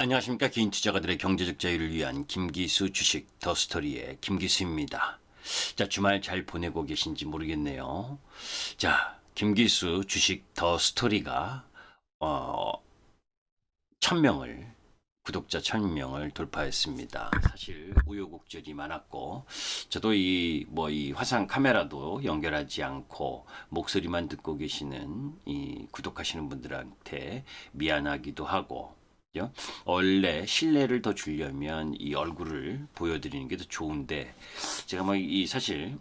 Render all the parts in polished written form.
안녕하십니까. 개인 투자가들의 경제적 자유를 위한 김기수 주식 더스토리의 김기수입니다. 자, 주말 잘 보내고 계신지 모르겠네요. 자, 김기수 주식 더스토리가 1000명을 구독자 1000명을 돌파했습니다. 사실 우여곡절이 많았고 저도 이 화상 카메라도 연결하지 않고 목소리만 듣고 계시는 이 구독하시는 분들한테 미안하기도 하고, 그죠? 원래 신뢰를 더 주려면 이 얼굴을 보여드리는 게 더 좋은데, 제가 이 사실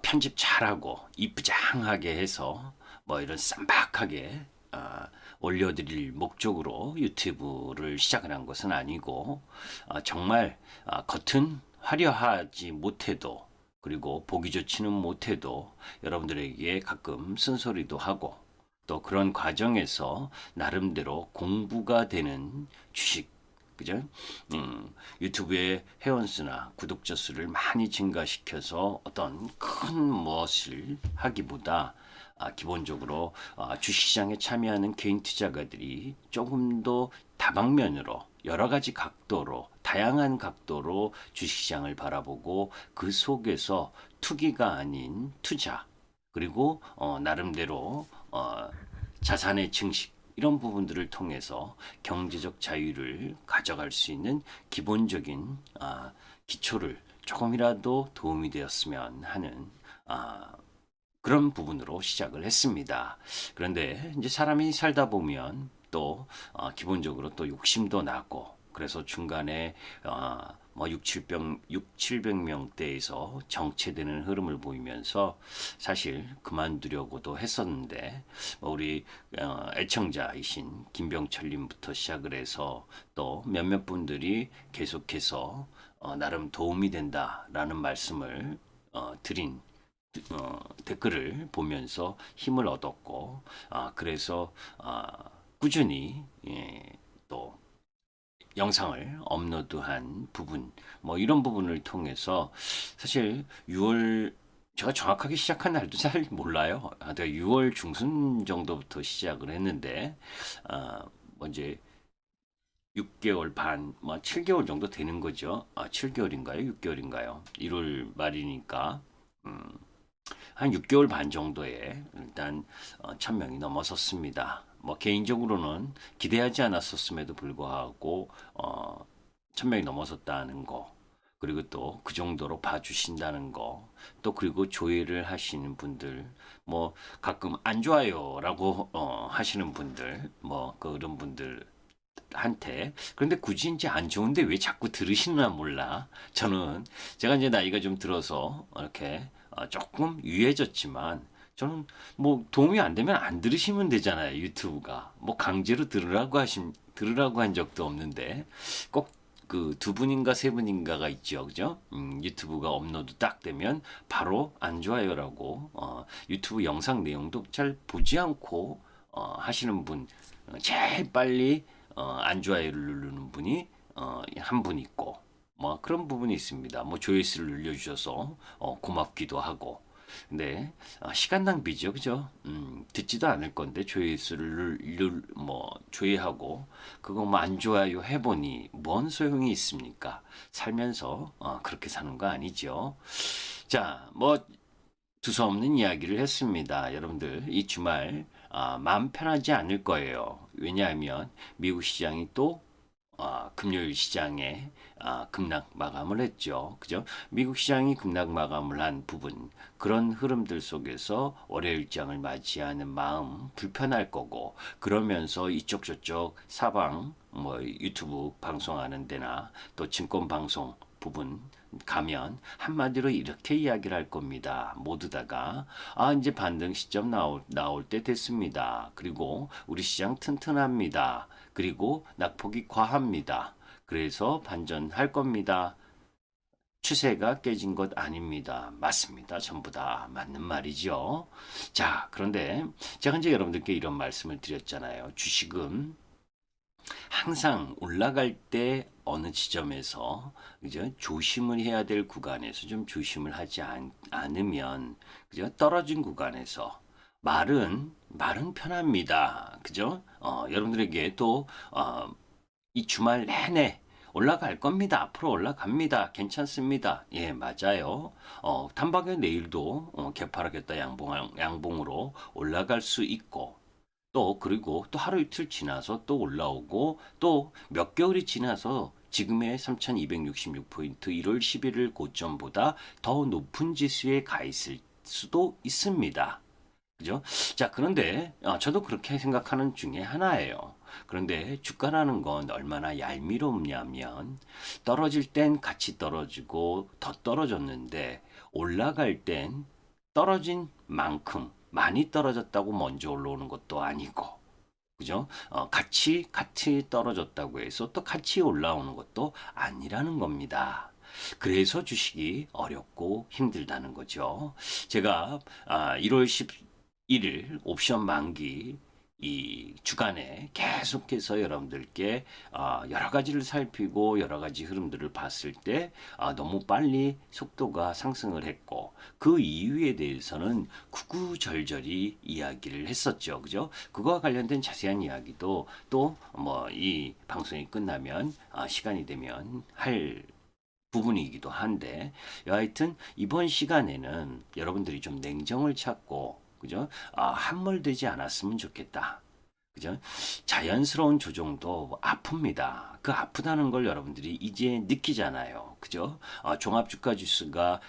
편집 잘하고 이쁘장하게 해서 이런 쌈박하게 올려드릴 목적으로 유튜브를 시작을 한 것은 아니고, 정말 겉은 화려하지 못해도, 그리고 보기 좋지는 못해도 여러분들에게 가끔 쓴소리도 하고, 또 그런 과정에서 나름대로 공부가 되는 주식, 그죠? 유튜브의 회원수나 구독자 수를 많이 증가시켜서 어떤 큰 무엇을 하기보다, 기본적으로 주식시장에 참여하는 개인 투자가들이 조금 더 다방면으로 여러 가지 각도로, 다양한 각도로 주식시장을 바라보고 그 속에서 투기가 아닌 투자, 그리고 나름대로 자산의 증식, 이런 부분들을 통해서 경제적 자유를 가져갈 수 있는 기본적인 기초를 조금이라도 도움이 되었으면 하는 그런 부분으로 시작을 했습니다. 그런데 이제 사람이 살다 보면 또 기본적으로 또 욕심도 나고, 그래서 중간에 6, 700명대에서 정체되는 흐름을 보이면서 사실 그만두려고도 했었는데, 우리 애청자이신 김병철님부터 시작을 해서 또 몇몇 분들이 계속해서 나름 도움이 된다라는 말씀을 드린 댓글을 보면서 힘을 얻었고, 그래서 꾸준히 또 영상을 업로드한 부분, 이런 부분을 통해서 사실 6월, 제가 정확하게 시작한 날도 잘 몰라요. 내가 6월 중순 정도부터 시작을 했는데, 이제 6개월 반, 7개월 정도 되는 거죠. 7개월인가요? 6개월인가요? 1월 말이니까. 한 6개월 반 정도에 일단 1000명이 넘어섰습니다. 개인적으로는 기대하지 않았었음에도 불구하고 1000명이 넘어섰다는 거, 그리고 또 그 정도로 봐주신다는 거, 또 그리고 조회를 하시는 분들, 가끔 안 좋아요라고 하시는 분들, 그런 분들 한테, 그런데 굳이 이제 안 좋은데 왜 자꾸 들으시나 몰라. 제가 이제 나이가 좀 들어서 이렇게 조금 유해졌지만, 저는 도움이 안 되면 안 들으시면 되잖아요. 유튜브가 강제로 들으라고 한 적도 없는데, 꼭 그 두 분인가 세 분인가가 있죠, 그죠? 유튜브가 업로드 딱 되면 바로 안 좋아요라고, 유튜브 영상 내용도 잘 보지 않고 하시는 분, 제일 빨리 안 좋아요를 누르는 분이 한 분 있고, 그런 부분이 있습니다. 조회수를 늘려주셔서 고맙기도 하고. 근데 시간 낭비죠, 그죠? 듣지도 않을 건데 조회수를 조회하고 그거 안 좋아요 해보니 뭔 소용이 있습니까? 살면서 그렇게 사는 거 아니죠. 자, 두서없는 이야기를 했습니다. 여러분들 이 주말 마음 편하지 않을 거예요. 왜냐하면 미국 시장이 또 금요일 시장에 급락 마감을 했죠. 그죠? 미국 시장이 급락 마감을 한 부분, 그런 흐름들 속에서 월요일장을 맞이하는 마음 불편할 거고, 그러면서 이쪽 저쪽 사방 유튜브 방송하는 데나 또 증권 방송 부분 가면 한마디로 이렇게 이야기를 할 겁니다. 모두 다가 이제 반등 시점 나올 때 됐습니다. 그리고 우리 시장 튼튼합니다. 그리고 낙폭이 과합니다. 그래서 반전할 겁니다. 추세가 깨진 것 아닙니다. 맞습니다. 전부 다 맞는 말이죠. 자, 그런데 제가 이제 여러분들께 이런 말씀을 드렸잖아요. 주식은 항상 올라갈 때 어느 지점에서 이제 조심을 해야 될 구간에서 좀 조심을 하지 않으면, 그죠? 떨어진 구간에서 말은 편합니다. 그죠? 여러분들에게 또 이 주말 내내 올라갈 겁니다. 앞으로 올라갑니다. 괜찮습니다. 예, 맞아요. 단박에 내일도 개파르겠다 양봉으로 올라갈 수 있고 또 그리고 또 하루 이틀 지나서 또 올라오고 또 몇 개월이 지나서 지금의 3266포인트 1월 11일 고점보다 더 높은 지수에 가 있을 수도 있습니다. 그죠? 자, 그런데 저도 그렇게 생각하는 중에 하나예요. 그런데 주가라는 건 얼마나 얄미롭냐면 떨어질 땐 같이 떨어지고 더 떨어졌는데 올라갈 땐 떨어진 만큼 많이 떨어졌다고 먼저 올라오는 것도 아니고 그죠? 같이 떨어졌다고 해서 또 같이 올라오는 것도 아니라는 겁니다. 그래서 주식이 어렵고 힘들다는 거죠. 제가 1월 11일 옵션 만기 이 주간에 계속해서 여러분들께 여러 가지를 살피고 여러 가지 흐름들을 봤을 때 너무 빨리 속도가 상승을 했고 그 이유에 대해서는 구구절절히 이야기를 했었죠. 그죠? 그거와 관련된 자세한 이야기도 또 뭐 이 방송이 끝나면 시간이 되면 할 부분이기도 한데 여하튼 이번 시간에는 여러분들이 좀 냉정을 찾고 그죠? 함몰되지 않았으면 좋겠다. 그죠? 자연스러운 조정도 아픕니다. 그 아프다는 걸 여러분들이 이제 느끼잖아요. 그죠? 종합주가 지수가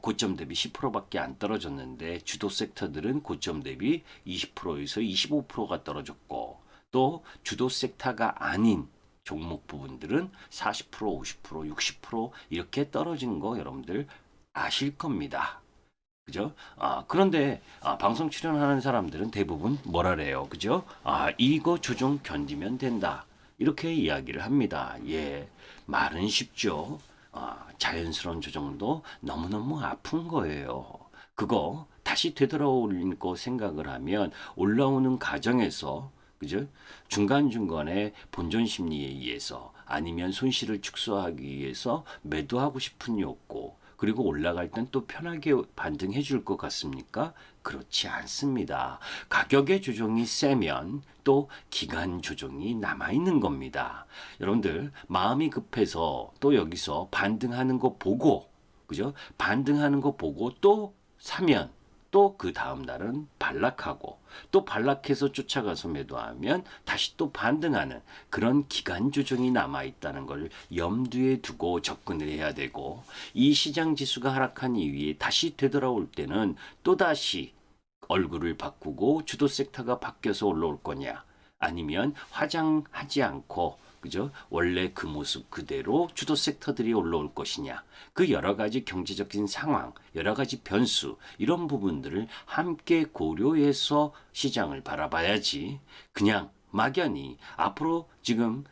고점 대비 10%밖에 안 떨어졌는데 주도 섹터들은 고점 대비 20%에서 25%가 떨어졌고 또 주도 섹터가 아닌 종목 부분들은 40%, 50%, 60% 이렇게 떨어진 거 여러분들 아실 겁니다. 그죠? 그런데 방송 출연하는 사람들은 대부분 뭐라래요? 그죠? 이거 조정 견디면 된다. 이렇게 이야기를 합니다. 예, 말은 쉽죠. 자연스러운 조정도 너무너무 아픈 거예요. 그거 다시 되돌아올 거 생각을 하면 올라오는 과정에서 그죠? 중간중간에 본전 심리에 의해서 아니면 손실을 축소하기 위해서 매도하고 싶은 욕구 그리고 올라갈 땐 또 편하게 반등해 줄 것 같습니까? 그렇지 않습니다. 가격의 조정이 세면 또 기간 조정이 남아있는 겁니다. 여러분들 마음이 급해서 또 여기서 반등하는 거 보고 그죠? 반등하는 거 보고 또 사면 또 그 다음 날은 반락하고 또 반락해서 쫓아가서 매도하면 다시 또 반등하는 그런 기간 조정이 남아 있다는 걸 염두에 두고 접근을 해야 되고 이 시장 지수가 하락한 이후에 다시 되돌아올 때는 또다시 얼굴을 바꾸고 주도 섹터가 바뀌어서 올라올 거냐 아니면 화장하지 않고 그죠? 원래 그 모습 그대로 주도 섹터들이 올라올 것이냐. 그 여러 가지 경제적인 상황, 여러 가지 변수, 이런 부분들을 함께 고려해서 시장을 바라봐야지. 그냥 막연히 앞으로 지금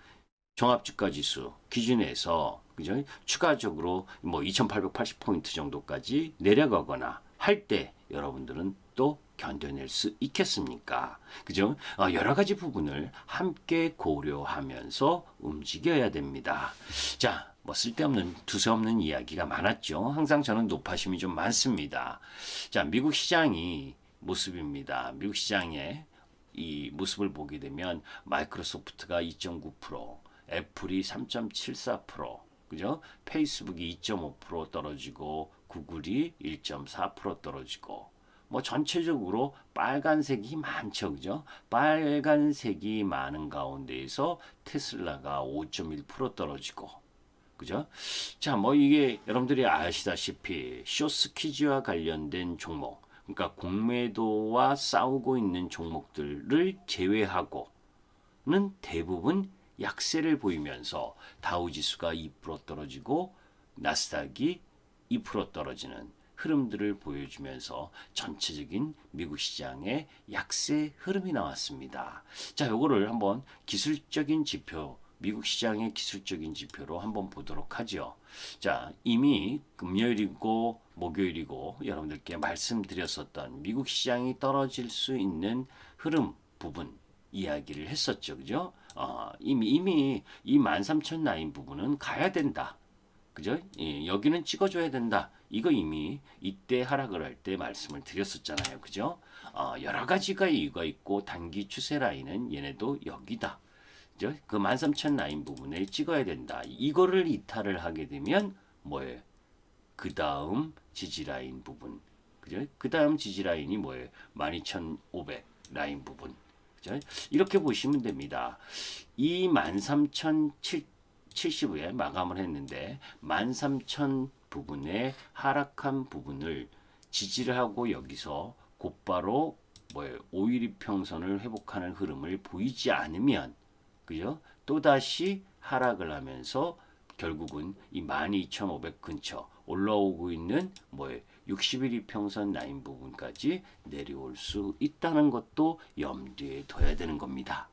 종합주가 지수 기준에서 그죠? 추가적으로 뭐 2880포인트 정도까지 내려가거나 할 때 여러분들은 또 견뎌낼 수 있겠습니까? 그죠? 여러 가지 부분을 함께 고려하면서 움직여야 됩니다. 자, 뭐 쓸데없는 두서없는 이야기가 많았죠. 항상 저는 노파심이 좀 많습니다. 자, 미국 시장이 모습입니다. 미국 시장의 이 모습을 보게 되면 마이크로소프트가 2.9%, 애플이 3.74%, 그죠? 페이스북이 2.5% 떨어지고 구글이 1.4% 떨어지고 뭐 전체적으로 빨간색이 많죠. 그죠? 빨간색이 많은 가운데에서 테슬라가 5.1% 떨어지고 그죠? 자, 뭐 이게 여러분들이 아시다시피 쇼스퀴즈와 관련된 종목 그러니까 공매도와 싸우고 있는 종목들을 제외하고는 대부분 약세를 보이면서 다우지수가 2% 떨어지고 나스닥이 2% 떨어지는 흐름들을 보여주면서 전체적인 미국 시장의 약세 흐름이 나왔습니다. 자, 요거를 한번 기술적인 지표, 미국 시장의 기술적인 지표로 한번 보도록 하죠. 자, 이미 금요일이고 목요일이고 여러분들께 말씀드렸었던 미국 시장이 떨어질 수 있는 흐름 부분 이야기를 했었죠. 그죠? 이미 이 13,000 라인 부분은 가야 된다. 그죠? 예, 여기는 찍어줘야 된다. 이거 이미 이때 하락을 할 때 말씀을 드렸었잖아요. 그죠? 여러 가지가 이유가 있고 단기 추세 라인은 얘네도 여기다. 그죠? 그 13,000 라인 부분에 찍어야 된다. 이거를 이탈을 하게 되면 뭐예요? 그 다음 지지 라인 부분. 그죠? 그 다음 지지 라인이 뭐예요? 12,500 라인 부분. 그죠? 이렇게 보시면 됩니다. 이 13,070에 마감을 했는데 13,000 부분에 하락한 부분을 지지를 하고 여기서 곧바로 뭐예요? 5일 평선을 회복하는 흐름을 보이지 않으면 그죠? 또다시 하락을 하면서 결국은 이 12,500 근처 올라오고 있는 뭐예요? 60일 이평선 라인 부분까지 내려올 수 있다는 것도 염두에 둬야 되는 겁니다.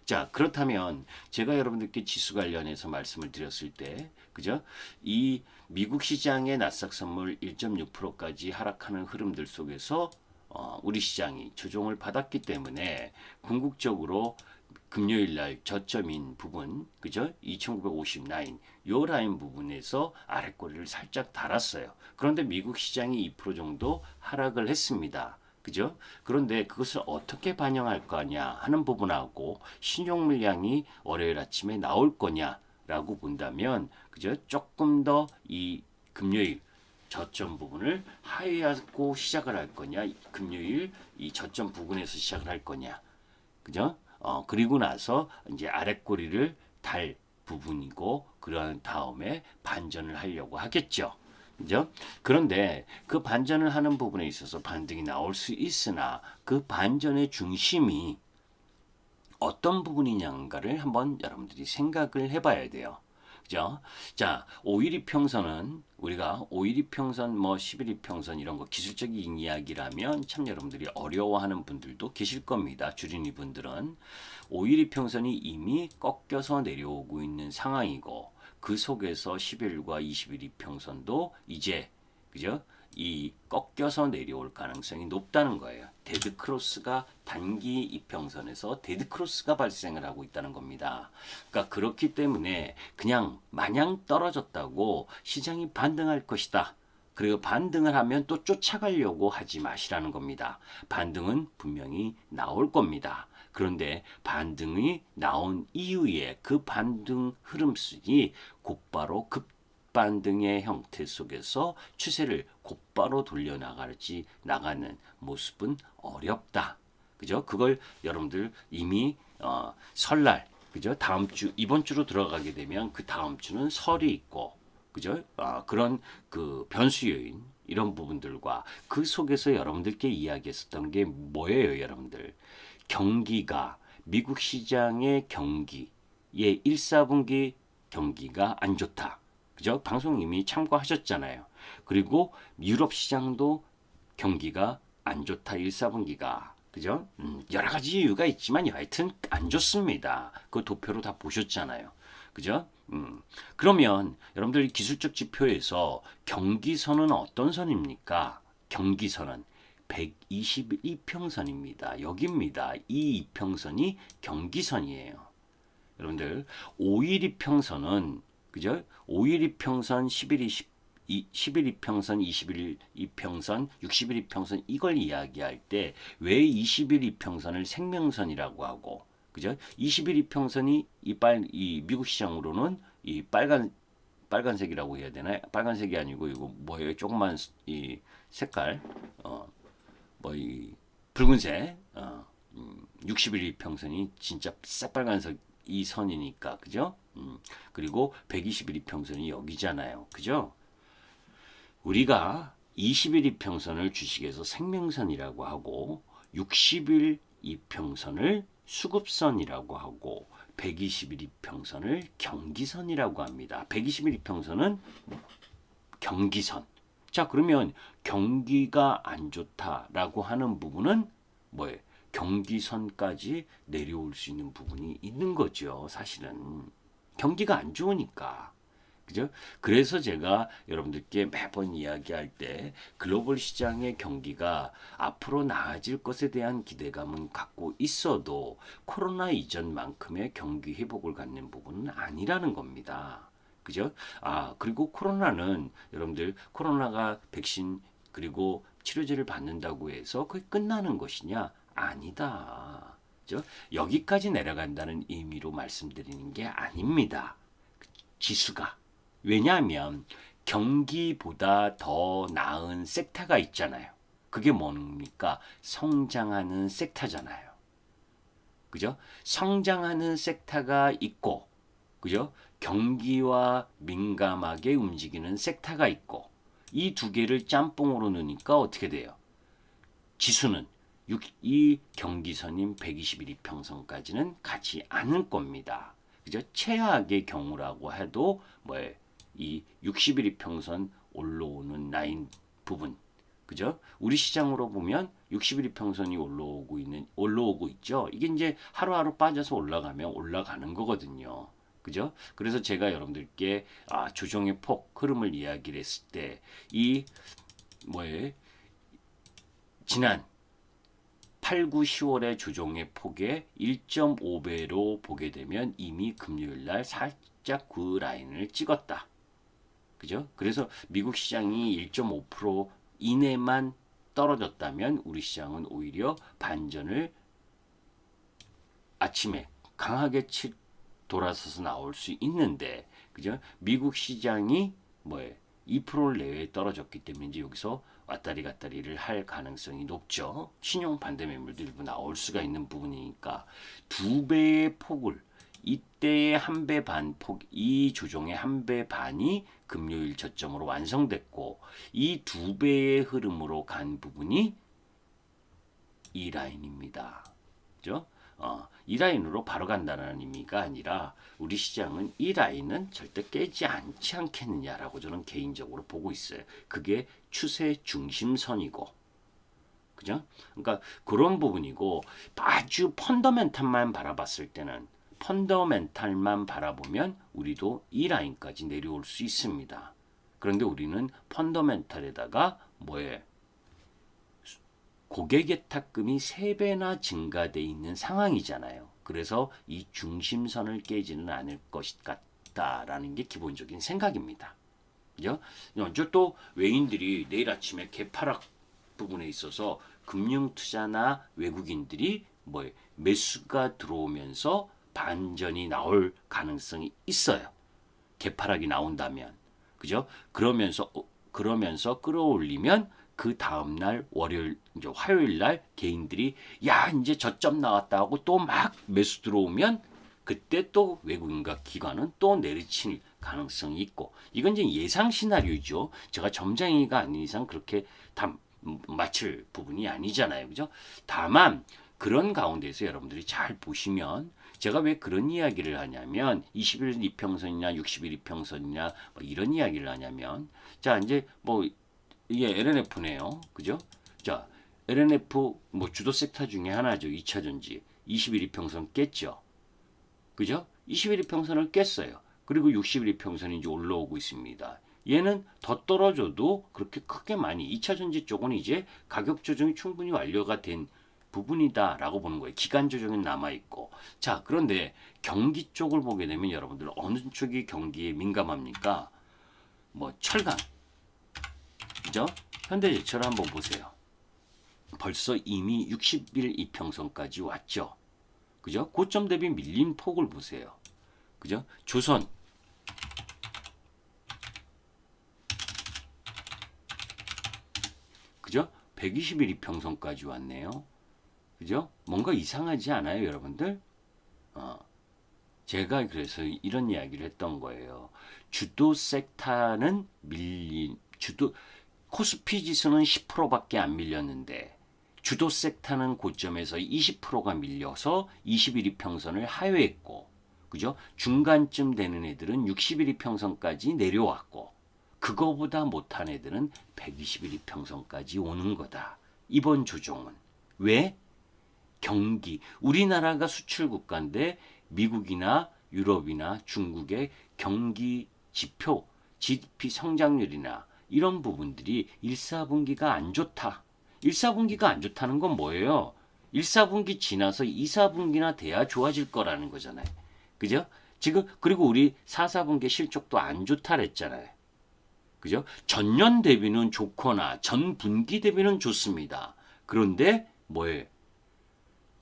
자, 그렇다면 제가 여러분들께 지수 관련해서 말씀을 드렸을 때, 그죠? 이 미국 시장의 나스닥 선물 1.6%까지 하락하는 흐름들 속에서 우리 시장이 조정을 받았기 때문에 궁극적으로 금요일 날 저점인 부분, 그죠? 2,950 라인, 요 라인 부분에서 아랫꼬리를 살짝 달았어요. 그런데 미국 시장이 2% 정도 하락을 했습니다. 그죠? 그런데 그것을 어떻게 반영할 거냐 하는 부분하고 신용 물량이 월요일 아침에 나올 거냐라고 본다면, 그죠? 조금 더 이 금요일 저점 부분을 하회하고 시작을 할 거냐, 금요일 이 저점 부분에서 시작을 할 거냐, 그죠? 그리고 나서 이제 아랫꼬리를 달 부분이고 그런 다음에 반전을 하려고 하겠죠. 그죠? 그런데 그 반전을 하는 부분에 있어서 반등이 나올 수 있으나 그 반전의 중심이 어떤 부분이냐를 한번 여러분들이 생각을 해봐야 돼요. 그죠? 자, 5일 이평선은 우리가 5일 이평선, 뭐 10일 이평선 이런 거 기술적인 이야기라면 참 여러분들이 어려워하는 분들도 계실 겁니다. 주린이 분들은 5일 이평선이 이미 꺾여서 내려오고 있는 상황이고 그 속에서 10일과 20일 이평선도 이제 그죠? 이 꺾여서 내려올 가능성이 높다는 거예요. 데드 크로스가 단기 이평선에서 데드 크로스가 발생을 하고 있다는 겁니다. 그러니까 그렇기 때문에 그냥 마냥 떨어졌다고 시장이 반등할 것이다. 그리고 반등을 하면 또 쫓아가려고 하지 마시라는 겁니다. 반등은 분명히 나올 겁니다. 그런데 반등이 나온 이후에 그 반등 흐름순이 곧바로 급반등의 형태 속에서 추세를 곧바로 돌려나가지 나가는 모습은 어렵다. 그죠? 그걸 여러분들 이미 설날 그죠? 다음 주 이번 주로 들어가게 되면 그 다음 주는 설이 있고 그죠? 그런 그 변수 요인 이런 부분들과 그 속에서 여러분들께 이야기했었던 게 뭐예요, 여러분들? 경기가 미국 시장의 경기의 1, 4분기 경기가 안 좋다. 그죠? 방송 이미 참고하셨잖아요. 그리고 유럽 시장도 경기가 안 좋다. 1, 4분기가. 그죠? 여러 가지 이유가 있지만 여하튼 안 좋습니다. 그 도표로 다 보셨잖아요. 그죠? 그러면 여러분들 기술적 지표에서 경기선은 어떤 선입니까? 경기선은 122평선입니다. 여기입니다. 이 이평선이 경기선이에요. 여러분들 5일 이평선은 그죠? 5일 이평선, 10일 이평선, 20일 이평선, 60일 이평선 이걸 이야기할 때 왜 20일 이평선을 생명선이라고 하고 그죠? 20일 이평선이 이 미국 시장으로는 이 빨간색이라고 해야 되나요? 빨간색이 아니고 이거 뭐예요? 조그만 이 색깔 뭐 이 붉은색 60일 이평선이 진짜 새빨간색 이 선이니까 그죠? 그리고 120일 이평선이 여기잖아요. 그죠? 우리가 20일 이평선을 주식에서 생명선이라고 하고 60일 이평선을 수급선이라고 하고 120일 이평선을 경기선이라고 합니다. 120일 이평선은 경기선. 자, 그러면 경기가 안 좋다라고 하는 부분은 뭐예요? 경기선까지 내려올 수 있는 부분이 있는 거죠. 사실은 경기가 안 좋으니까. 그죠? 그래서 제가 여러분들께 매번 이야기할 때 글로벌 시장의 경기가 앞으로 나아질 것에 대한 기대감은 갖고 있어도 코로나 이전만큼의 경기 회복을 갖는 부분은 아니라는 겁니다. 그죠? 그리고 코로나는 여러분들 코로나가 백신 그리고 치료제를 받는다고 해서 그게 끝나는 것이냐? 아니다. 그죠? 여기까지 내려간다는 의미로 말씀드리는 게 아닙니다. 지수가. 왜냐하면 경기보다 더 나은 섹터가 있잖아요. 그게 뭡니까? 성장하는 섹터잖아요. 그죠? 성장하는 섹터가 있고, 그죠? 경기와 민감하게 움직이는 섹터가 있고, 이 두 개를 짬뽕으로 넣으니까 어떻게 돼요? 지수는 이 경기선인 121 이평선까지는 가지 않을 겁니다. 그죠? 최악의 경우라고 해도 이 61 이평선 올라오는 라인 부분, 그죠? 우리 시장으로 보면 61 이평선이 올라오고 있죠. 이게 이제 하루하루 빠져서 올라가면 올라가는 거거든요. 그죠? 그래서 제가 여러분들께 조정의 폭 흐름을 이야기를 했을 때 이 지난 8, 9, 10월의 조정의 폭의 1.5배로 보게 되면 이미 금요일 날 살짝 그 라인을 찍었다. 그죠? 그래서 미국 시장이 1.5% 이내만 떨어졌다면 우리 시장은 오히려 반전을 아침에 강하게 돌아서서 나올 수 있는데, 그죠? 미국 시장이 2% 내외에 떨어졌기 때문에 이제 여기서 왔다리 갔다리를 할 가능성이 높죠. 신용 반대 매물도 일부 나올 수가 있는 부분이니까 두 배의 폭을 이때의 한 배 반 폭, 이 조정의 한 배 반이 금요일 저점으로 완성됐고 이 두 배의 흐름으로 간 부분이 이 라인입니다. 그죠? 이 라인으로 바로 간다는 의미가 아니라 우리 시장은 이 라인은 절대 깨지 않지 않겠느냐라고 저는 개인적으로 보고 있어요. 그게 추세 중심선이고, 그죠? 그러니까 그런 부분이고 아주 펀더멘탈만 바라봤을 때는 펀더멘탈만 바라보면 우리도 이 라인까지 내려올 수 있습니다. 그런데 우리는 펀더멘탈에다가 고객의 탁금이 3배나 증가돼 있는 상황이잖아요. 그래서 이 중심선을 깨지는 않을 것 같다라는 게 기본적인 생각입니다. 그죠? 또 외인들이 내일 아침에 개파락 부분에 있어서 금융투자나 외국인들이 매수가 들어오면서 반전이 나올 가능성이 있어요. 개파락이 나온다면. 그죠? 그러면서 끌어올리면 그 다음날 화요일 날 개인들이 이제 저점 나왔다 하고 또 막 매수 들어오면 그때 또 외국인과 기관은 또 내리칠 가능성이 있고, 이건 이제 예상 시나리오죠. 제가 점장이가 아닌 이상 그렇게 다 맞출 부분이 아니잖아요. 그죠? 다만 그런 가운데서 여러분들이 잘 보시면 제가 왜 그런 이야기를 하냐면 21 이평선이나 61 이평선이나 이런 이야기를 하냐면, 자 이제 이게 LNF네요. 그죠? 자, LNF 주도 섹터 중에 하나죠. 2차전지. 21 이평선 깼죠. 그죠? 21 이평선을 깼어요. 그리고 61 이평선이 이제 올라오고 있습니다. 얘는 더 떨어져도 그렇게 크게 많이 2차전지 쪽은 이제 가격 조정이 충분히 완료가 된 부분이다라고 보는 거예요. 기간 조정은 남아 있고. 자, 그런데 경기 쪽을 보게 되면 여러분들 어느 쪽이 경기에 민감합니까? 철강, 그죠? 현대제철 한번 보세요. 벌써 이미 60일 이평선까지 왔죠. 그죠? 고점 대비 밀린 폭을 보세요. 그죠? 조선. 그죠? 120일 이평선까지 왔네요. 그죠? 뭔가 이상하지 않아요, 여러분들? 제가 그래서 이런 이야기를 했던 거예요. 주도 섹터는 코스피 지수는 10%밖에 안 밀렸는데 주도 섹터는 고점에서 20%가 밀려서 21 이평선을 하회했고, 그죠? 중간쯤 되는 애들은 61 이평선까지 내려왔고, 그거보다 못한 애들은 121 이평선까지 오는 거다. 이번 조정은. 왜? 경기. 우리나라가 수출 국가인데 미국이나 유럽이나 중국의 경기 지표, GDP 성장률이나 이런 부분들이 1, 4분기가 안 좋다. 1, 4분기가 안 좋다는 건 뭐예요? 1, 4분기 지나서 2, 4분기나 돼야 좋아질 거라는 거잖아요. 그죠? 지금 그리고 우리 4, 4분기 실적도 안 좋다 그랬잖아요. 그죠? 전년 대비는 좋거나 전 분기 대비는 좋습니다. 그런데 뭐예요?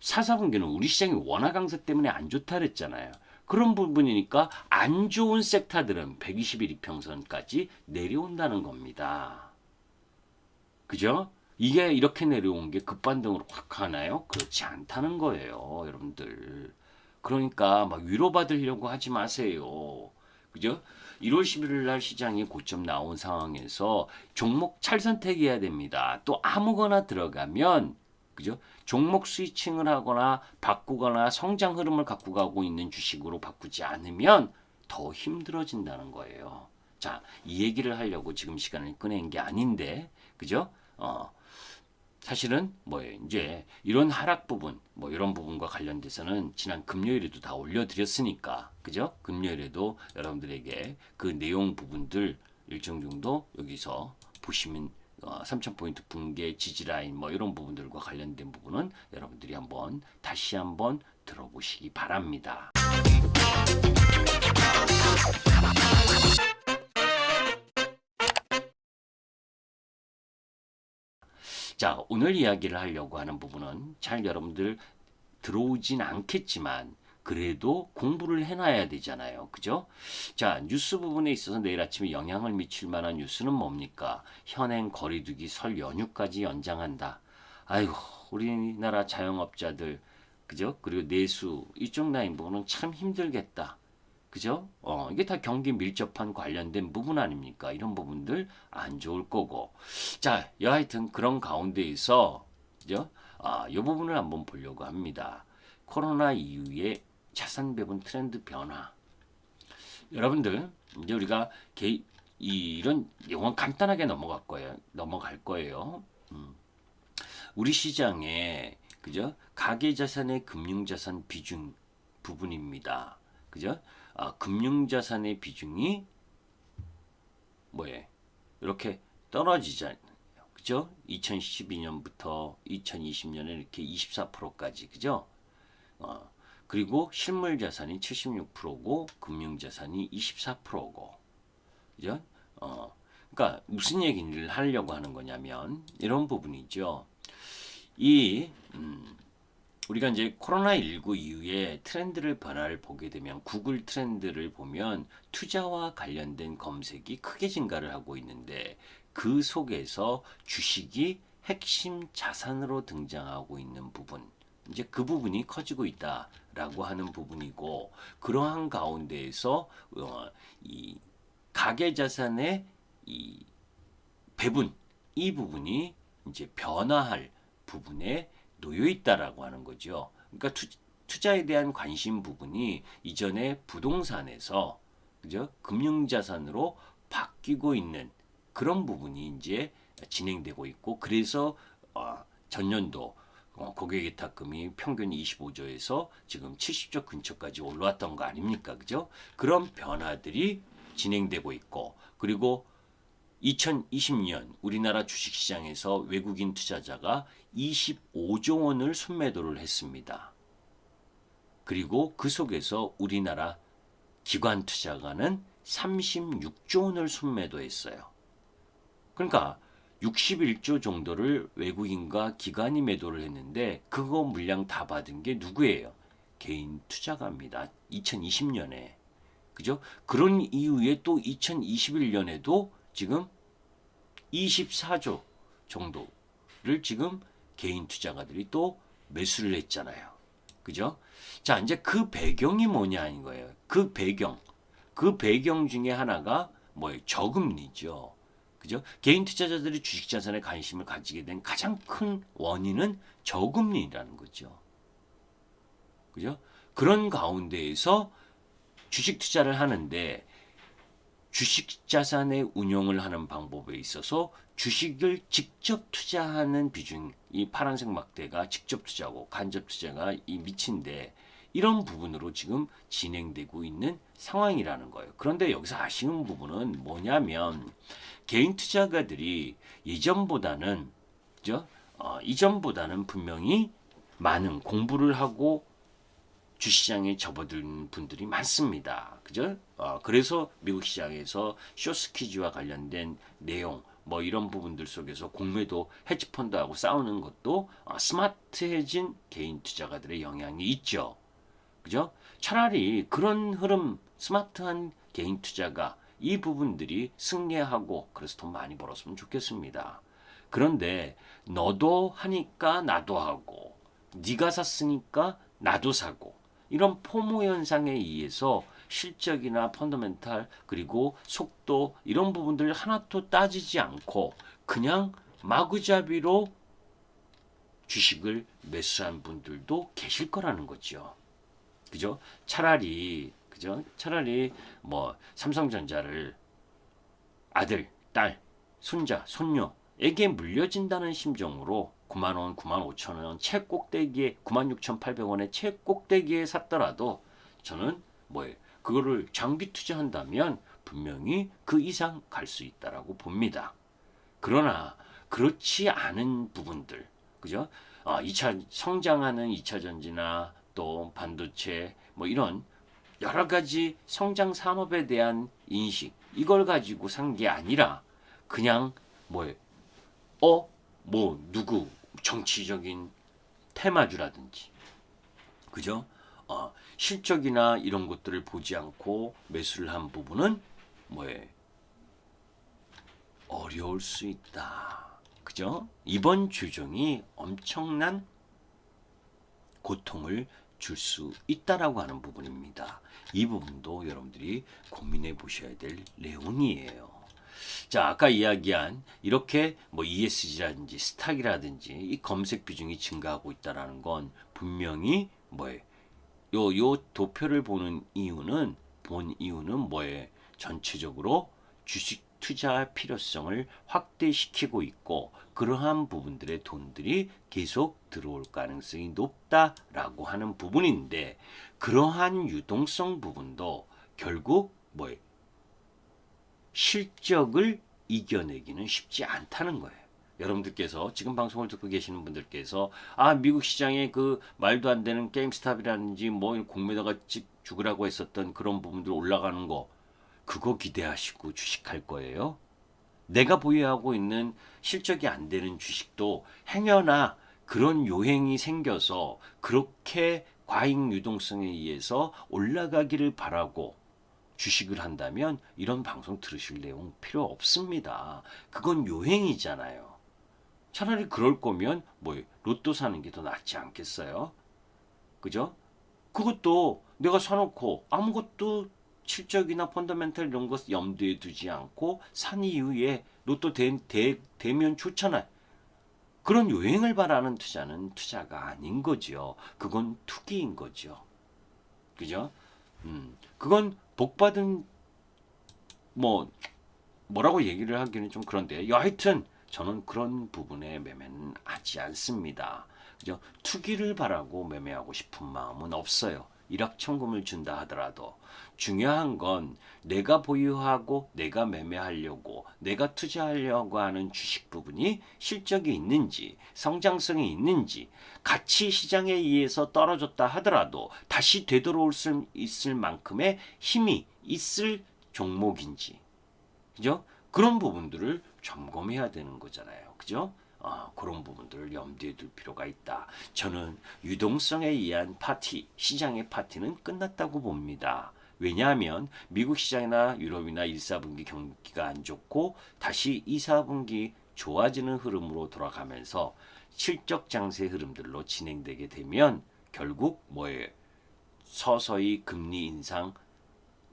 4, 4분기는 우리 시장이 원화 강세 때문에 안 좋다 그랬잖아요. 그런 부분이니까 안 좋은 섹터들은 120일 이평선까지 내려온다는 겁니다. 그죠? 이게 이렇게 내려온 게 급반등으로 확 하나요? 그렇지 않다는 거예요, 여러분들. 그러니까 막 위로받으려고 하지 마세요. 그죠? 1월 11일 날 시장이 고점 나온 상황에서 종목 찰선택해야 됩니다. 또 아무거나 들어가면 그죠? 종목 스위칭을 하거나 바꾸거나 성장 흐름을 갖고 가고 있는 주식으로 바꾸지 않으면 더 힘들어진다는 거예요. 자, 이 얘기를 하려고 지금 시간을 꺼낸 게 아닌데, 그죠? 사실은 뭐예요? 이제 이런 하락 부분, 뭐 이런 부분과 관련돼서는 지난 금요일에도 다 올려드렸으니까, 그죠? 금요일에도 여러분들에게 그 내용 부분들 일정 정도 여기서 보시면 3,000포인트 붕괴 지지라인 뭐 이런 부분들과 관련된 부분은 여러분들이 한번 다시 한번 들어보시기 바랍니다. 자, 오늘 이야기를 하려고 하는 부분은 잘 여러분들 들어오진 않겠지만 그래도 공부를 해놔야 되잖아요. 그죠? 자, 뉴스 부분에 있어서 내일 아침에 영향을 미칠 만한 뉴스는 뭡니까? 현행 거리두기 설 연휴까지 연장한다. 아이고, 우리나라 자영업자들, 그죠? 그리고 내수, 이쪽 라인 부분은 참 힘들겠다. 그죠? 이게 다 경기 밀접한 관련된 부분 아닙니까? 이런 부분들 안 좋을 거고. 자, 여하튼 그런 가운데에서, 그죠? 이 부분을 한번 보려고 합니다. 코로나 이후에 자산 배분 트렌드 변화. 여러분들, 이제 우리가 이런 내용은 간단하게 넘어갈 거예요. 우리 시장에, 그죠? 가계자산의 금융자산 비중 부분입니다. 그죠? 금융자산의 비중이 뭐예요? 이렇게 떨어지잖아요. 그죠? 2012년부터 2020년에 이렇게 24%까지, 그죠? 그리고 실물자산이 76%고 금융자산이 24%고, 그죠? 그러니까 무슨 얘기를 하려고 하는 거냐면 이런 부분이죠. 우리가 이제 코로나19 이후에 트렌드를 변화를 보게 되면 구글 트렌드를 보면 투자와 관련된 검색이 크게 증가를 하고 있는데 그 속에서 주식이 핵심 자산으로 등장하고 있는 부분, 이제 그 부분이 커지고 있다라고 하는 부분이고, 그러한 가운데에서 이 가계 자산의 이 배분, 이 부분이 이제 변화할 부분에 놓여 있다라고 하는 거죠. 그러니까 투자에 대한 관심 부분이 이전에 부동산에서 그죠? 금융자산으로 바뀌고 있는 그런 부분이 이제 진행되고 있고, 그래서 전년도 고객예탁금이 평균 25조에서 지금 70조 근처까지 올라왔던 거 아닙니까? 그죠? 그런 변화들이 진행되고 있고, 그리고 2020년 우리나라 주식시장에서 외국인 투자자가 25조 원을 순매도를 했습니다. 그리고 그 속에서 우리나라 기관 투자가는 36조 원을 순매도했어요. 그러니까 61조 정도를 외국인과 기관이 매도를 했는데 그거 물량 다 받은 게 누구예요? 개인 투자가입니다. 2020년에. 그죠? 그런 이후에 또 2021년에도 지금 24조 정도를 지금 개인 투자가들이 또 매수를 했잖아요. 그죠? 자, 이제 그 배경이 뭐냐는 거예요. 그 배경 중에 하나가 뭐예요? 저금리죠. 그죠? 개인 투자자들이 주식 자산에 관심을 가지게 된 가장 큰 원인은 저금리라는 거죠. 그죠? 그런 가운데에서 주식 투자를 하는데 주식 자산의 운용을 하는 방법에 있어서 주식을 직접 투자하는 비중, 이 파란색 막대가 직접 투자고 간접 투자가 이 밑인데 이런 부분으로 지금 진행되고 있는 상황이라는 거예요. 그런데 여기서 아쉬운 부분은 뭐냐면 개인 투자가들이 이전보다는 그죠? 이전보다는 분명히 많은 공부를 하고 주시장에 접어든 분들이 많습니다. 그죠? 그래서 미국 시장에서 쇼스퀴즈와 관련된 내용, 뭐 이런 부분들 속에서 공매도 헤지펀드하고 싸우는 것도 스마트해진 개인 투자가들의 영향이 있죠. 그죠? 차라리 그런 흐름, 스마트한 개인 투자가 이 부분들이 승리하고 그래서 돈 많이 벌었으면 좋겠습니다. 그런데 너도 하니까 나도 하고 네가 샀으니까 나도 사고 이런 포모 현상에 의해서 실적이나 펀더멘탈 그리고 속도 이런 부분들 하나도 따지지 않고 그냥 마구잡이로 주식을 매수한 분들도 계실 거라는 거죠. 그죠? 차라리 그죠? 차라리 뭐 삼성전자를 아들, 딸, 손자, 손녀에게 물려진다는 심정으로 9만 원, 9만 5천 원 최꼭대기에 96,800원의 최꼭대기에 샀더라도 저는 뭐예요? 그거를 장기 투자한다면 분명히 그 이상 갈 수 있다라고 봅니다. 그러나 그렇지 않은 부분들, 그죠? 2차 성장하는 2차 전지나 또 반도체 뭐 이런 여러 가지 성장 산업에 대한 인식 이걸 가지고 산 게 아니라 그냥 뭐예요? 뭐 누구 정치적인 테마주라든지 그죠? 실적이나 이런 것들을 보지 않고 매수를 한 부분은 뭐예요? 어려울 수 있다. 그죠? 이번 조정이 엄청난 고통을 줄 수 있다라고 하는 부분입니다. 이 부분도 여러분들이 고민해 보셔야 될 내용이에요. 자, 아까 이야기한 이렇게 뭐 ESG라든지 스탁이라든지 이 검색 비중이 증가하고 있다라는 건 분명히 뭐예요? 요 도표를 본 이유는 뭐예요? 전체적으로 주식 투자 필요성을 확대시키고 있고 그러한 부분들의 돈들이 계속 들어올 가능성이 높다라고 하는 부분인데 그러한 유동성 부분도 결국 뭐예요? 실적을 이겨내기는 쉽지 않다는 거예요. 여러분들께서 지금 방송을 듣고 계시는 분들께서 미국 시장에 그 말도 안 되는 게임스탑이라든지 뭐 공매도가 죽으라고 했었던 그런 부분들 올라가는 거 그거 기대하시고 주식할 거예요? 내가 보유하고 있는 실적이 안 되는 주식도 행여나 그런 요행이 생겨서 그렇게 과잉 유동성에 의해서 올라가기를 바라고 주식을 한다면 이런 방송 들으실 내용 필요 없습니다. 그건 요행이잖아요. 차라리 그럴 거면 뭐 로또 사는 게 더 낫지 않겠어요? 그죠? 그것도 내가 사놓고 아무것도 실적이나 펀더멘탈 이런 것 염두에 두지 않고 산 이후에 로또 되면 좋잖아요. 그런 요행을 바라는 투자는 투자가 아닌 거죠. 그건 투기인 거죠. 그죠? 그건 복받은 뭐라고 얘기를 하기는 좀 그런데 하여튼 저는 그런 부분에 매매는 하지 않습니다. 그죠? 투기를 바라고 매매하고 싶은 마음은 없어요. 일확천금을 준다 하더라도 중요한 건 내가 보유하고 내가 매매하려고 내가 투자하려고 하는 주식 부분이 실적이 있는지 성장성이 있는지 가치 시장에 의해서 떨어졌다 하더라도 다시 되돌아올 수 있을 만큼의 힘이 있을 종목인지 그죠? 그런 부분들을 점검해야 되는 거잖아요. 그죠? 그런 부분들을 염두에 둘 필요가 있다. 저는 유동성에 의한 시장의 파티는 끝났다고 봅니다. 왜냐하면 미국 시장이나 유럽이나 1, 4분기 경기가 안 좋고 다시 2, 4분기 좋아지는 흐름으로 돌아가면서 실적 장세 흐름들로 진행되게 되면 결국 뭐예요? 서서히 금리 인상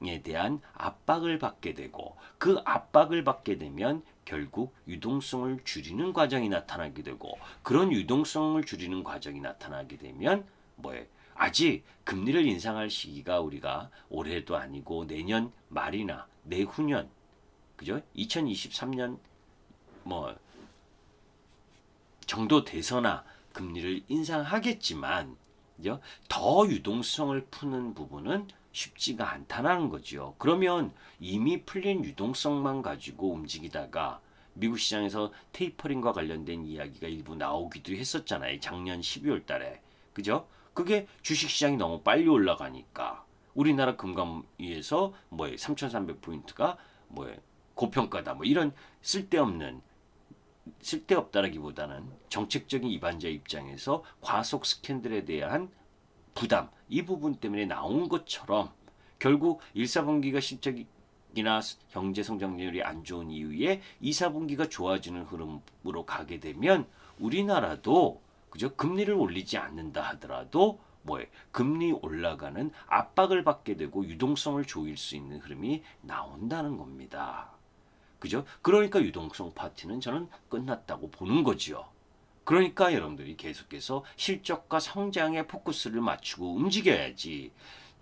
에 대한 압박을 받게 되고 그 압박을 받게 되면 결국 유동성을 줄이는 과정이 나타나게 되고 그런 유동성을 줄이는 과정이 나타나게 되면 뭐예요? 아직 금리를 인상할 시기가 우리가 올해도 아니고 내년 말이나 내후년 그죠? 2023년 뭐 정도 돼서나 금리를 인상하겠지만 그죠? 더 유동성을 푸는 부분은 쉽지가 않다는 거죠. 그러면 이미 풀린 유동성만 가지고 움직이다가 미국 시장에서 테이퍼링과 관련된 이야기가 일부 나오기도 했었잖아요. 작년 12월 달에. 그죠? 그게 주식시장이 너무 빨리 올라가니까 우리나라 금감위에서 3,300포인트가 고평가다 이런 쓸데없다라기보다는 정책적인 입안자 입장에서 과속 스캔들에 대한 부담 이 부분 때문에 나온 것처럼 결국 1, 4분기가 실적이나 경제 성장률이 안 좋은 이후에 2, 4분기가 좋아지는 흐름으로 가게 되면 우리나라도 그죠? 금리를 올리지 않는다 하더라도 금리 올라가는 압박을 받게 되고 유동성을 조일 수 있는 흐름이 나온다는 겁니다. 그죠? 그러니까 유동성 파티는 저는 끝났다고 보는 거지요. 그러니까 여러분들이 계속해서 실적과 성장에 포커스를 맞추고 움직여야지.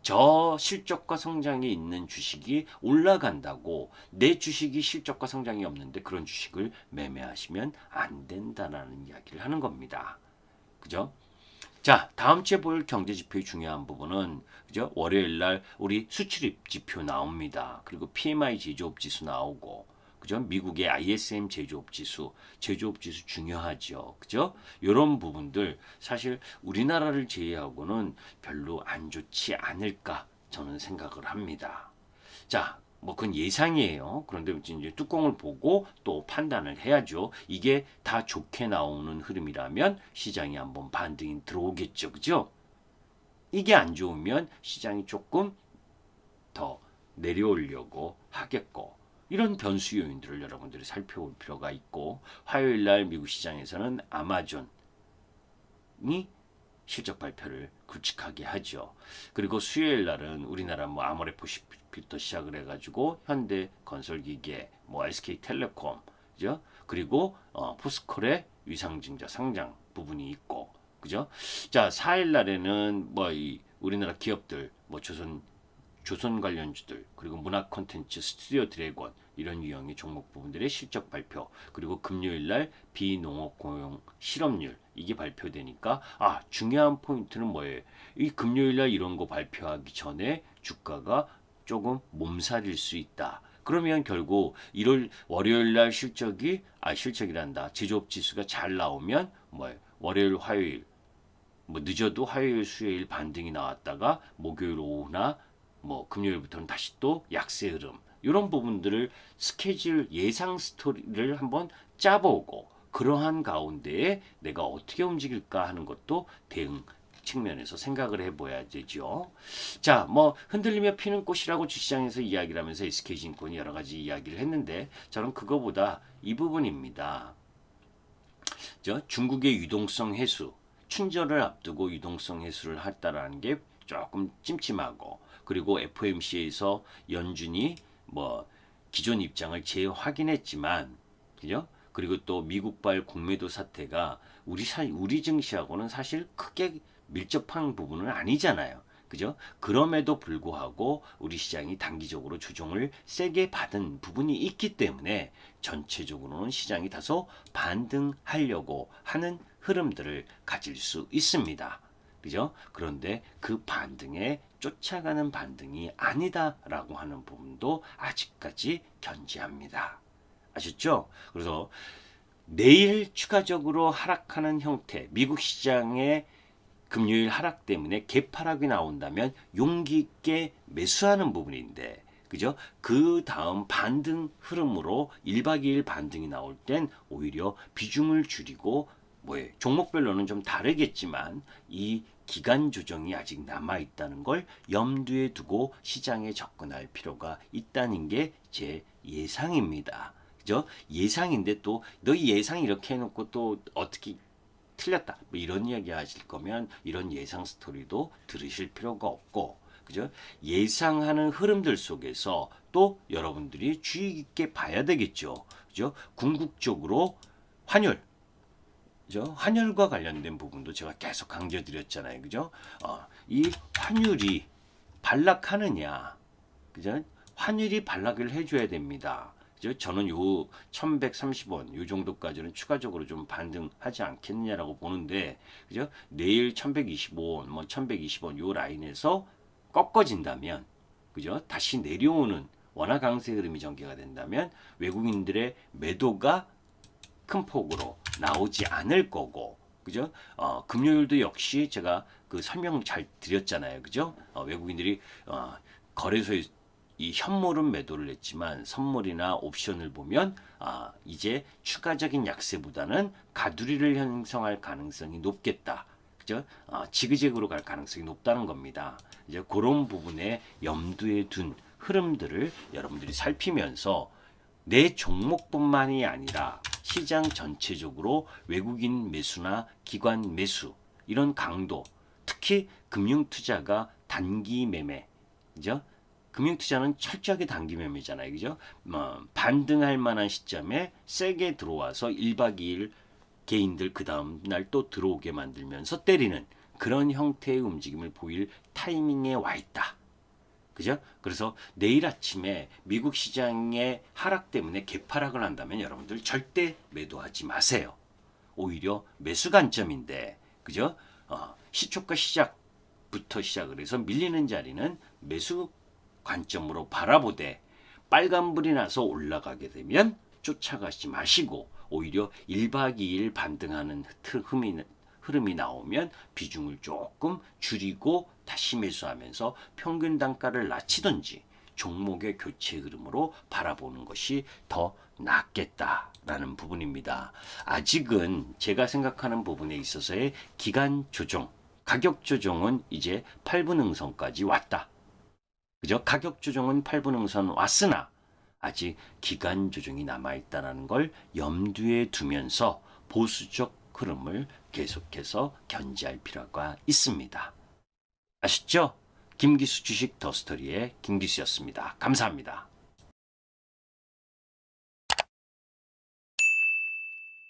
저 실적과 성장이 있는 주식이 올라간다고 내 주식이 실적과 성장이 없는데 그런 주식을 매매하시면 안 된다는 이야기를 하는 겁니다. 그죠? 자, 다음 주에 볼 경제 지표의 중요한 부분은 그죠? 월요일 날 우리 수출입 지표 나옵니다. 그리고 PMI 제조업 지수 나오고 그죠? 미국의 ISM 제조업 지수 중요하죠. 그죠? 이런 부분들 사실 우리나라를 제외하고는 별로 안 좋지 않을까 저는 생각을 합니다. 자, 그건 예상이에요. 그런데 이제 뚜껑을 보고 또 판단을 해야죠. 이게 다 좋게 나오는 흐름이라면 시장이 한번 반등이 들어오겠죠. 그죠? 이게 안 좋으면 시장이 조금 더 내려오려고 하겠고 이런 변수 요인들을 여러분들이 살펴볼 필요가 있고 화요일 날 미국 시장에서는 아마존이 실적 발표를 굵직하게 하죠. 그리고 수요일 날은 우리나라 아모레프부터 시작을 해가지고 현대건설기계, SK텔레콤, 그죠? 그리고 포스콜의 위상증자 상장 부분이 있고, 그죠? 자, 4일 날에는 우리나라 기업들, 조선 관련주들, 그리고 문화 콘텐츠 스튜디오 드래곤 이런 유형의 종목 부분들의 실적 발표, 그리고 금요일 날 비농업 고용 실업률 이게 발표되니까 중요한 포인트는 뭐예요? 이 금요일 날 이런 거 발표하기 전에 주가가 조금 몸살일 수 있다. 그러면 결국 월요일 날 실적이란다. 제조업 지수가 잘 나오면 월요일 화요일 늦어도 화요일 수요일 반등이 나왔다가 목요일 오후나 금요일부터는 다시 또 약세 흐름 이런 부분들을 스케줄 예상 스토리를 한번 짜보고 그러한 가운데에 내가 어떻게 움직일까 하는 것도 대응 측면에서 생각을 해봐야 되죠. 자, 흔들리며 피는 꽃이라고 주시장에서 이야기를 하면서 SK증권이 여러 가지 이야기를 했는데 저는 그거보다 이 부분입니다. 중국의 유동성 해수, 춘절을 앞두고 유동성 해수를 했다라는 게 조금 찜찜하고 그리고 FOMC에서 연준이 기존 입장을 재확인했지만 그죠? 그리고 또 미국발 공매도 사태가 우리 증시하고는 사실 크게 밀접한 부분은 아니잖아요. 그죠? 그럼에도 불구하고 우리 시장이 단기적으로 조정을 세게 받은 부분이 있기 때문에 전체적으로는 시장이 다소 반등하려고 하는 흐름들을 가질 수 있습니다. 그죠? 그런데 그 반등에 쫓아가는 반등이 아니다라고 하는 부분도 아직까지 견지합니다. 아셨죠? 그래서 내일 추가적으로 하락하는 형태, 미국 시장의 금요일 하락 때문에 개파락이 나온다면 용기 있게 매수하는 부분인데, 그죠? 그 다음 반등 흐름으로 1박 2일 반등이 나올 땐 오히려 비중을 줄이고 종목별로는 좀 다르겠지만 이 기간 조정이 아직 남아 있다는 걸 염두에 두고 시장에 접근할 필요가 있다는 게 제 예상입니다. 그죠? 예상인데 또 너 예상 이렇게 해놓고 또 어떻게 틀렸다 이런 이야기 하실 거면 이런 예상 스토리도 들으실 필요가 없고 그죠? 예상하는 흐름들 속에서 또 여러분들이 주의 깊게 봐야 되겠죠. 그죠? 궁극적으로 환율 그죠? 환율과 관련된 부분도 제가 계속 강조드렸잖아요. 그죠? 이 환율이 반락하느냐. 그죠? 환율이 반락을 해줘야 됩니다. 그죠? 저는 요 1130원 요 정도까지는 추가적으로 좀 반등하지 않겠느냐라고 보는데 그죠? 내일 1125원 1120원 요 라인에서 꺾어진다면 그죠? 다시 내려오는 원화 강세 흐름이 전개가 된다면 외국인들의 매도가 큰 폭으로 나오지 않을 거고 그죠? 금요일도 역시 제가 그 설명 잘 드렸잖아요. 그죠? 외국인들이 거래소에 이 현물은 매도를 했지만 선물이나 옵션을 보면 이제 추가적인 약세보다는 가두리를 형성할 가능성이 높겠다. 그죠? 지그재그로 갈 가능성이 높다는 겁니다. 이제 그런 부분에 염두에 둔 흐름들을 여러분들이 살피면서 내 종목뿐만이 아니라 시장 전체적으로 외국인 매수나 기관 매수 이런 강도, 특히 금융투자가 단기 매매, 그죠? 금융투자는 철저하게 단기 매매잖아요, 그죠? 반등할 만한 시점에 세게 들어와서 1박 2일 개인들 그 다음 날 또 들어오게 만들면서 때리는 그런 형태의 움직임을 보일 타이밍에 와 있다. 그죠? 그래서 내일 아침에 미국 시장의 하락 때문에 개파락을 한다면 여러분들 절대 매도하지 마세요. 오히려 매수 관점인데, 그죠? 시초가 시작부터 시작을 해서 밀리는 자리는 매수 관점으로 바라보되 빨간불이 나서 올라가게 되면 쫓아가지 마시고 오히려 1박 2일 반등하는 흐름이 나오면 비중을 조금 줄이고 다시 매수하면서 평균 단가를 낮추든지 종목의 교체 흐름으로 바라보는 것이 더 낫겠다라는 부분입니다. 아직은 제가 생각하는 부분에 있어서의 기간 조정, 가격 조정은 이제 8분응선까지 왔다. 그죠? 가격 조정은 8분응선 왔으나 아직 기간 조정이 남아있다는 걸 염두에 두면서 보수적 흐름을 계속해서 견지할 필요가 있습니다. 아셨죠? 김기수 주식 더스토리의 김기수였습니다. 감사합니다.